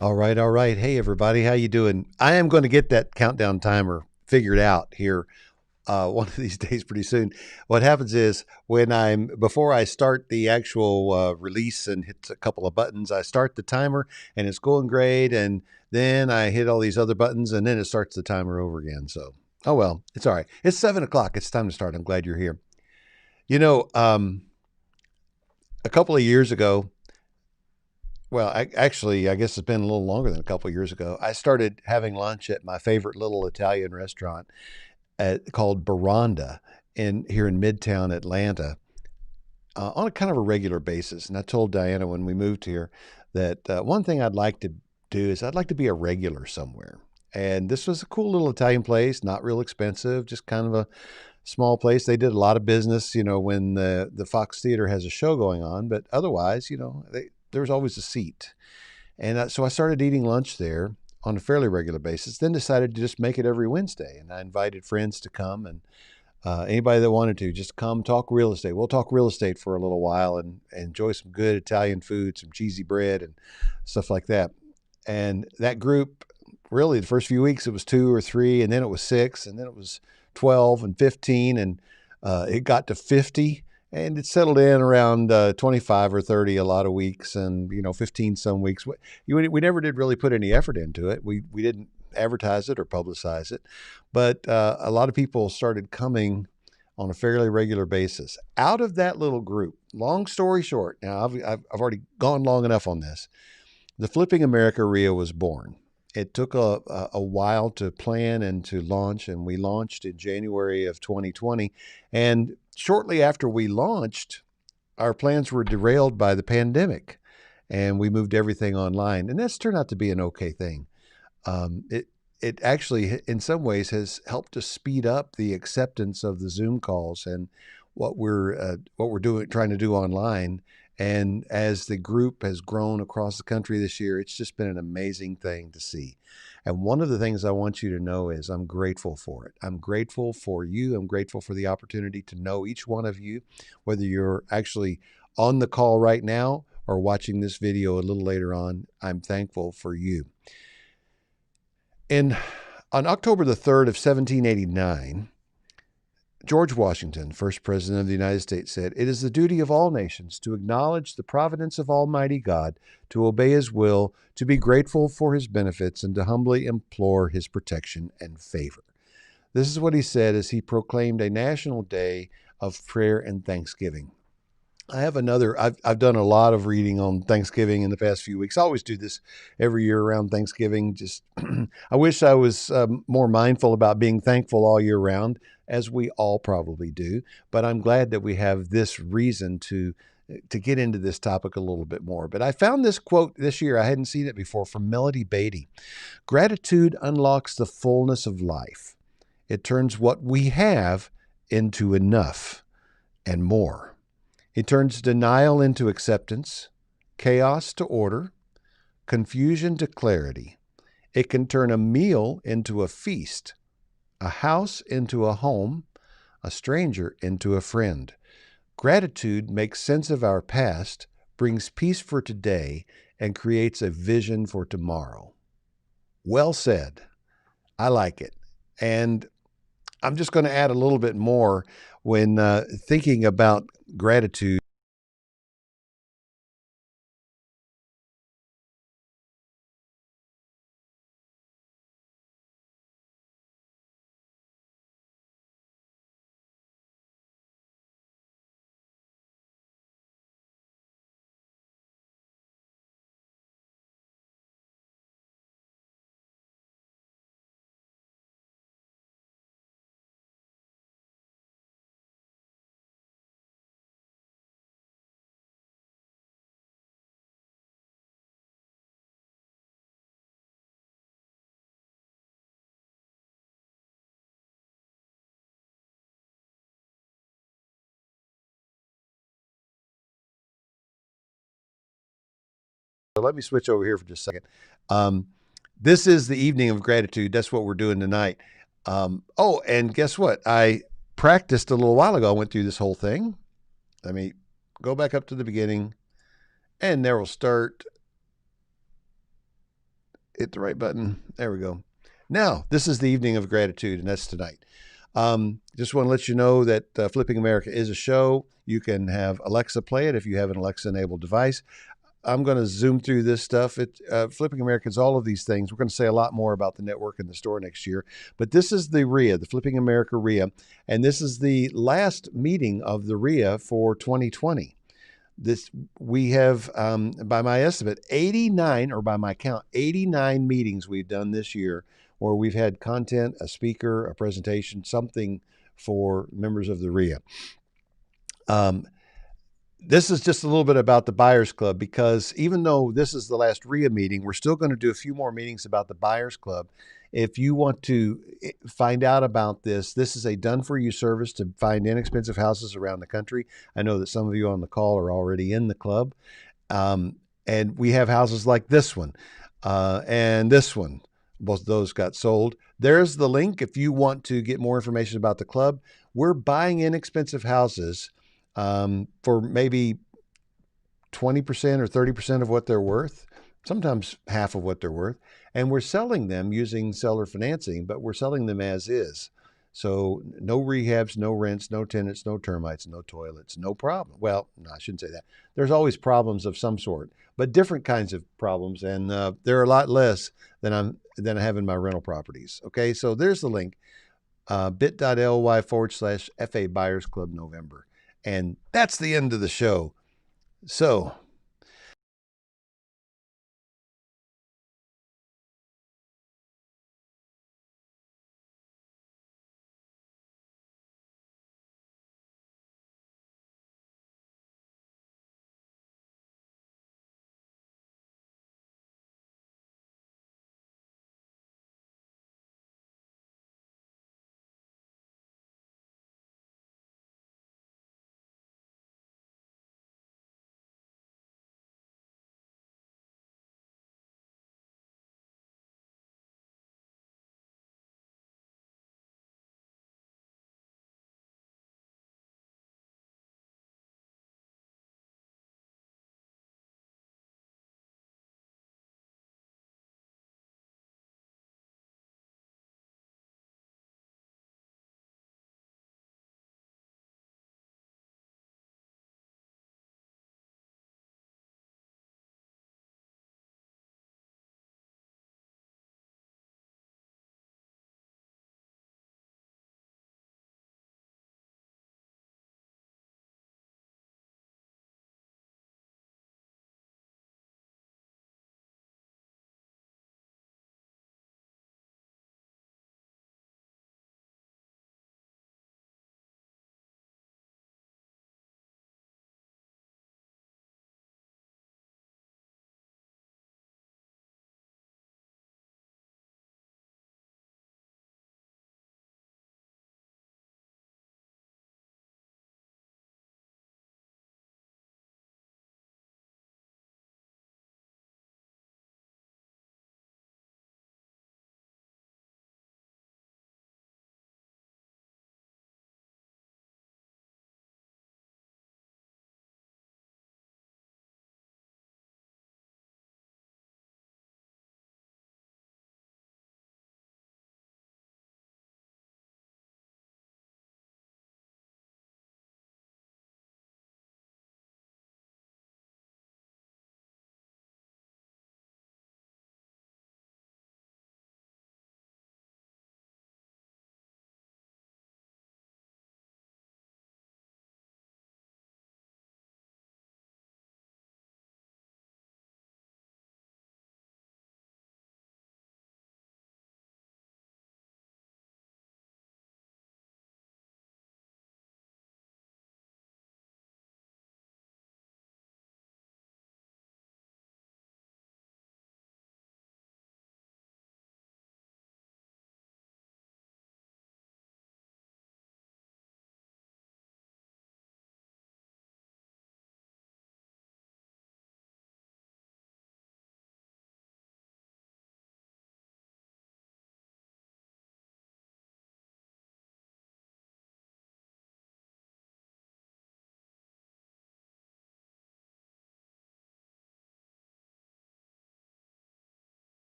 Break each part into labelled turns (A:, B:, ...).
A: All right, all right. Hey, everybody, how you doing? I am going to get that countdown timer figured out here one of these days pretty soon. What happens is when before I start the actual release and hit a couple of buttons, I start the timer and it's going great. And then I hit all these other buttons and then it starts the timer over again. So, oh well, it's all right. It's 7 o'clock. It's time to start. I'm glad you're here. You know, a couple of years ago, well, I guess it's been a little longer than a couple of years ago. I started having lunch at my favorite little Italian restaurant called Baranda here in Midtown Atlanta on a kind of a regular basis. And I told Diana when we moved here that one thing I'd like to do is I'd like to be a regular somewhere. And this was a cool little Italian place, not real expensive, just kind of a small place. They did a lot of business, when the Fox Theater has a show going on, but otherwise, there was always a seat. And so I started eating lunch there on a fairly regular basis, then decided to just make it every Wednesday. And I invited friends to come and anybody that wanted to just come talk real estate. We'll talk real estate for a little while and enjoy some good Italian food, some cheesy bread and stuff like that. And that group, really, the first few weeks, it was two or three, and then it was six, and then it was 12 and 15, and it got to 50. And it settled in around 25 or 30 a lot of weeks, and 15 some weeks. We never did really put any effort into it. We didn't advertise it or publicize it, but a lot of people started coming on a fairly regular basis out of that little group. Long story short, now I've already gone long enough on this. The Flipping America Rio was born. It took a while to plan and to launch, and we launched in January of 2020. And shortly after we launched, our plans were derailed by the pandemic, and we moved everything online. And that's turned out to be an okay thing. It actually, in some ways, has helped to speed up the acceptance of the Zoom calls and what we're doing, trying to do online. And as the group has grown across the country this year, it's just been an amazing thing to see. And one of the things I want you to know is I'm grateful for it. I'm grateful for you. I'm grateful for the opportunity to know each one of you, whether you're actually on the call right now or watching this video a little later on. I'm thankful for you. On October the 3rd of 1789, George Washington, first president of the United States, said, "It is the duty of all nations to acknowledge the providence of Almighty God, to obey His will, to be grateful for His benefits, and to humbly implore His protection and favor." This is what he said as he proclaimed a national day of prayer and thanksgiving. I've done a lot of reading on Thanksgiving in the past few weeks. I always do this every year around Thanksgiving. Just, I wish I was more mindful about being thankful all year round, as we all probably do. But I'm glad that we have this reason to get into this topic a little bit more. But I found this quote this year. I hadn't seen it before, from Melody Beatty. "Gratitude unlocks the fullness of life. It turns what we have into enough and more. It turns denial into acceptance, chaos to order, confusion to clarity. It can turn a meal into a feast, a house into a home, a stranger into a friend. Gratitude makes sense of our past, brings peace for today, and creates a vision for tomorrow." Well said. I like it. And I'm just going to add a little bit more when thinking about gratitude. So let me switch over here for just a second. This is the evening of gratitude. That's what we're doing tonight. Oh, and guess what? I practiced a little while ago. I went through this whole thing. Let me go back up to the beginning, and there we'll start hit the right button. There we go. Now, this is the evening of gratitude, and that's tonight. Just want to let you know that Flipping America is a show. You can have Alexa play it if you have an Alexa-enabled device. I'm going to zoom through this stuff. Flipping America is all of these things. We're going to say a lot more about the network in the store next year. But this is the RIA, the Flipping America RIA, and this is the last meeting of the RIA for 2020. We have, by my estimate, 89, or by my count, 89 meetings we've done this year where we've had content, a speaker, a presentation, something for members of the RIA. This is just a little bit about the Buyers Club, because even though this is the last RIA meeting, we're still going to do a few more meetings about the Buyers Club. If you want to find out about this, this is a done-for-you service to find inexpensive houses around the country. I know that some of you on the call are already in the club. And we have houses like this one and this one. Both of those got sold. There's the link if you want to get more information about the club. We're buying inexpensive houses for maybe 20% or 30% of what they're worth, sometimes half of what they're worth. And we're selling them using seller financing, but we're selling them as is. So no rehabs, no rents, no tenants, no termites, no toilets, no problem. Well, no, I shouldn't say that. There's always problems of some sort, but different kinds of problems. And they're a lot less than I have in my rental properties. Okay, so there's the link, bit.ly/FA Buyers Club November. And that's the end of the show. So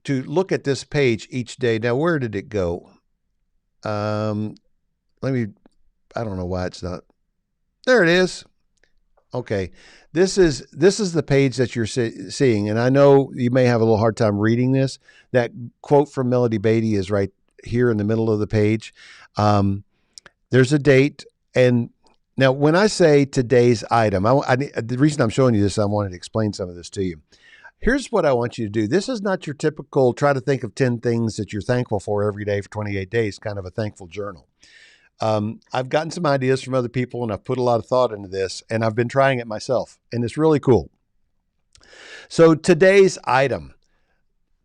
A: to look at this page each day. Now, where did it go? Um, let me, I don't know why it's not. There it is. Okay. This is the page that you're seeing, and I know you may have a little hard time reading this. That quote from Melody Beatty is right here in the middle of the page. There's a date, and now when I say today's item, the reason I'm showing you this, I wanted to explain some of this to you. Here's what I want you to do. This is not your typical try to think of 10 things that you're thankful for every day for 28 days, kind of a thankful journal. I've gotten some ideas from other people and I've put a lot of thought into this and I've been trying it myself and it's really cool. So today's item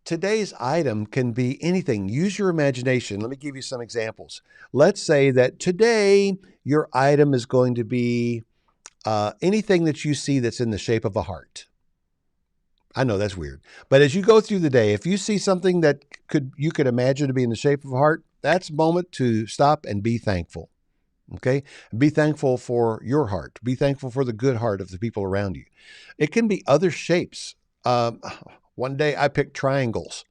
A: can be anything. Use your imagination. Let me give you some examples. Let's say that today your item is going to be anything that you see that's in the shape of a heart. I know that's weird, but as you go through the day, if you see something that you could imagine to be in the shape of a heart, that's a moment to stop and be thankful. Okay. Be thankful for your heart. Be thankful for the good heart of the people around you. It can be other shapes. One day I picked triangles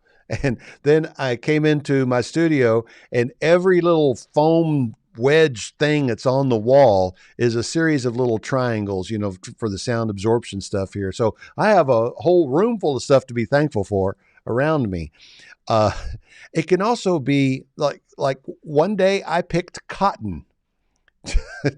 A: and then I came into my studio and every little foam wedge thing that's on the wall is a series of little triangles, for the sound absorption stuff here. So I have a whole room full of stuff to be thankful for around me. Uh, it can also be like one day I picked cotton.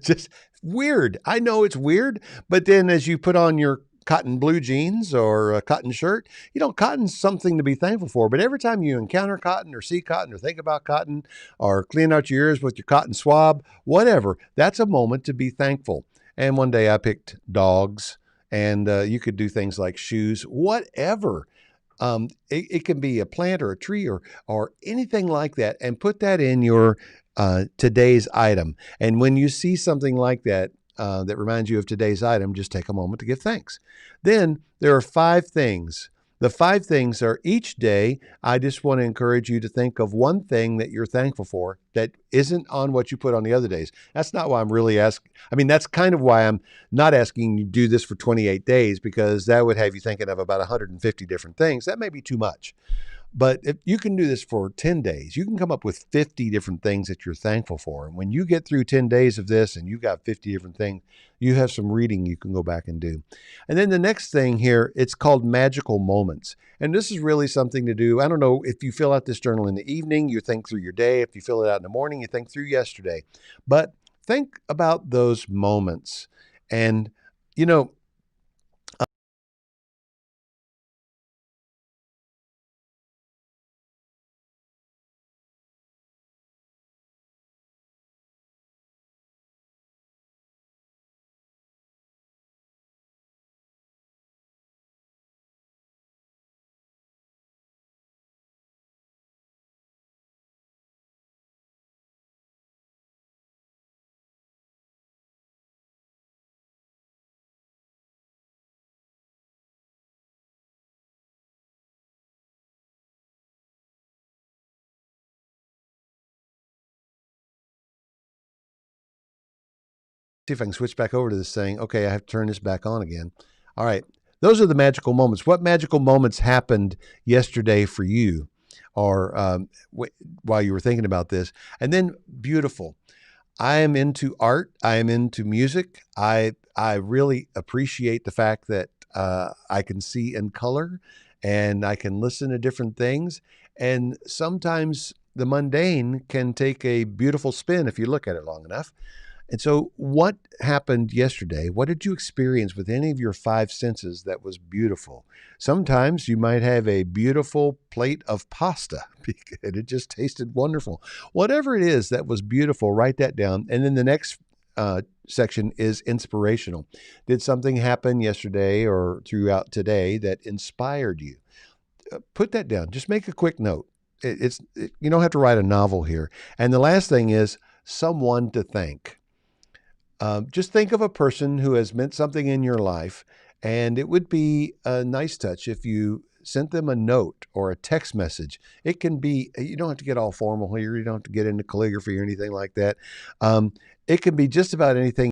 A: Just weird. I know it's weird, but then as you put on your cotton blue jeans or a cotton shirt, cotton's something to be thankful for. But every time you encounter cotton or see cotton or think about cotton or clean out your ears with your cotton swab, whatever, that's a moment to be thankful. And one day I picked dogs, and you could do things like shoes, whatever. It can be a plant or a tree or anything like that, and put that in your today's item. And when you see something like that that reminds you of today's item, just take a moment to give thanks. Then there are 5 things. The 5 things are each day. I just want to encourage you to think of one thing that you're thankful for that isn't on what you put on the other days. That's not why I'm really asking. I mean, that's kind of why I'm not asking you to do this for 28 days, because that would have you thinking of about 150 different things. That may be too much. But if you can do this for 10 days, you can come up with 50 different things that you're thankful for. And when you get through 10 days of this and you've got 50 different things, you have some reading you can go back and do. And then the next thing here, it's called magical moments. And this is really something to do. I don't know if you fill out this journal in the evening, you think through your day. If you fill it out in the morning, you think through yesterday. But think about those moments. And, you know, see if I can switch back over to this thing. Okay, I have to turn this back on again. All right. Those are the magical moments. What magical moments happened yesterday for you or while you were thinking about this? And then beautiful. I am into art. I am into music. I really appreciate the fact that I can see in color and I can listen to different things. And sometimes the mundane can take a beautiful spin if you look at it long enough. And so, what happened yesterday? What did you experience with any of your 5 senses that was beautiful? Sometimes you might have a beautiful plate of pasta and it just tasted wonderful. Whatever it is that was beautiful, write that down. And then the next section is inspirational. Did something happen yesterday or throughout today that inspired you? Put that down. Just make a quick note. You don't have to write a novel here. And the last thing is someone to thank. Just think of a person who has meant something in your life, and it would be a nice touch if you sent them a note or a text message. It can be, you don't have to get all formal here. You don't have to get into calligraphy or anything like that. It can be just about anything.